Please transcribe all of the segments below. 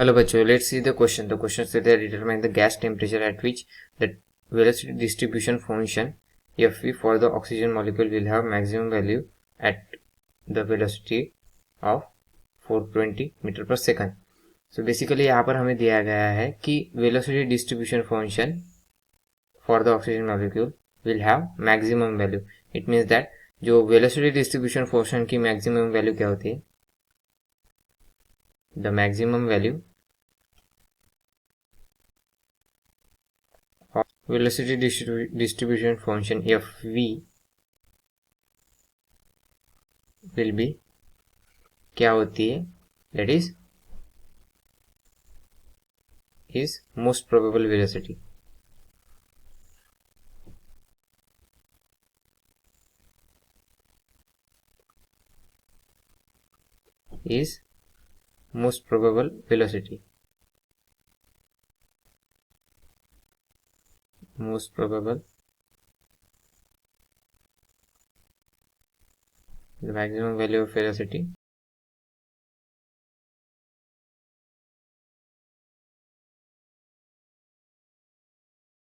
Hello bachcho, let's see the question. The question says that determine the gas temperature at which the velocity distribution function Fv for the oxygen molecule will have maximum value at the velocity of 420 metre per second. So basically यहाँ पर हमें दिया गया है कि velocity distribution function for the oxygen molecule will have maximum value. It means that जो velocity distribution function की maximum value क्या होती है, the maximum value velocity distribution function Fv will be क्या होती है, that is most probable velocity. Is most probable velocity. Most probable, the maximum value of velocity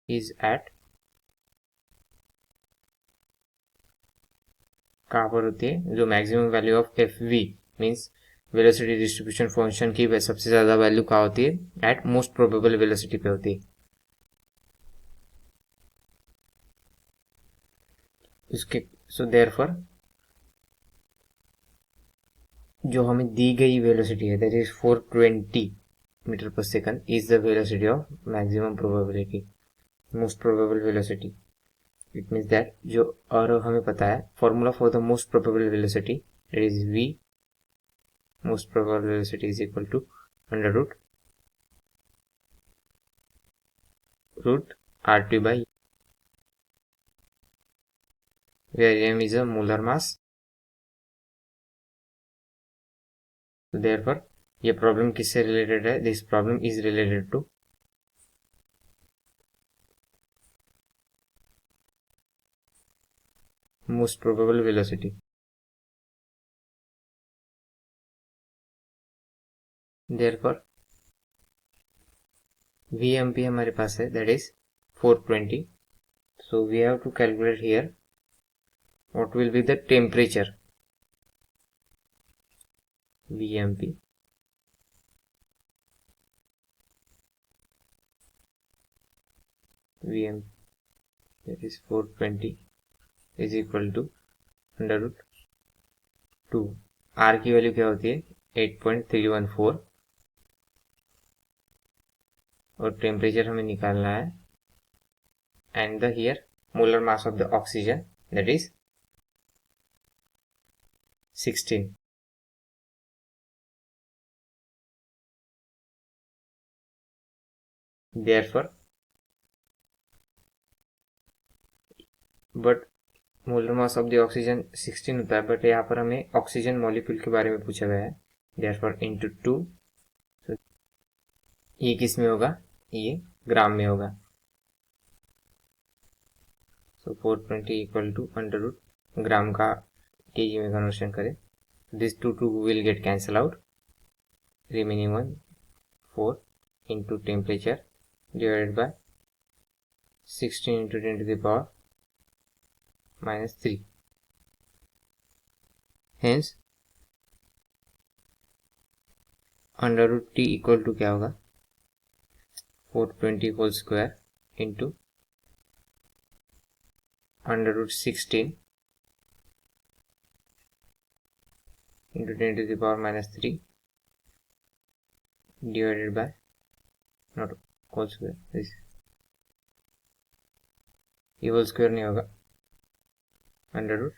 is at कहाँ पर होती है, जो maximum value of Fv means velocity distribution function की सबसे ज़्यादा वैल्यू कहाँ होती है, एट मोस्ट प्रोबेबल वेलोसिटी पे होती है. इसके सो देयरफॉर जो हमें दी गई वेलोसिटी है that is 420 metre per second is the velocity of maximum probability, most probable velocity. It means that जो, और हमें पता है formula for the most probable velocity it is v most probable velocity is equal to under root RT by where m is a molar mass. Therefore ये problem किससे related है, this problem is related to most probable velocity. Therefore Vmp हमारे पास है that is 420. So we have to calculate here what will be the temperature Vmp that is 420 is equal to under root 2. R की value क्या होती है 8.314 और temperature हमें निकालना है and the here molar mass of the oxygen that is 16. Therefore but molar mass of the oxygen 16 होता है, बट यहाँ पर हमें ऑक्सीजन मॉलिक्यूल के बारे में पूछा गया है. देयरफॉर इनटू 2, ये किस में होगा, ये ग्राम में होगा. सो 420 इक्वल टू अंडर रूट ग्राम का केजी में कन्वर्शन करें, this 2 will get cancel out, remaining 1 4 into temperature divided by 16 into 10 to the power -3. Hence under root T equal to क्या होगा 420 whole square into under root 16 into 10 to the power -3 divided by not whole square, this ये whole square नहीं होगा, under root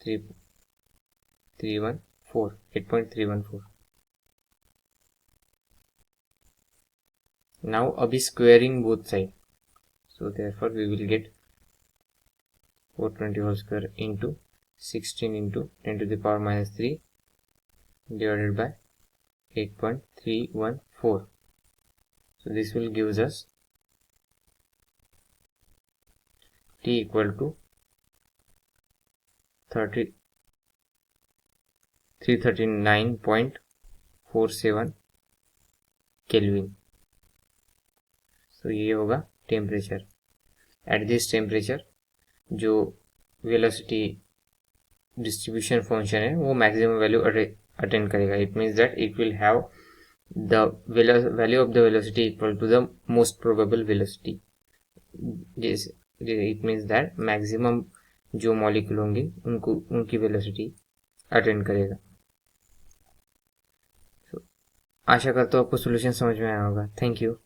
8.314. Now अभी squaring both side, so therefore we will get 420 whole square into 16 into 10 to the power -3 divided by 8.314. So this will gives us t equal to 339.47 kelvin. तो ये होगा temperature. At this temperature जो velocity distribution function है वो maximum value attend करेगा। It means that it will have the value of the velocity equal to the most probable velocity. It means that maximum जो molecule होंगे उनकी velocity attend करेगा। आशा करता हूँ आपको सोल्यूशन समझ में आया होगा। Thank you.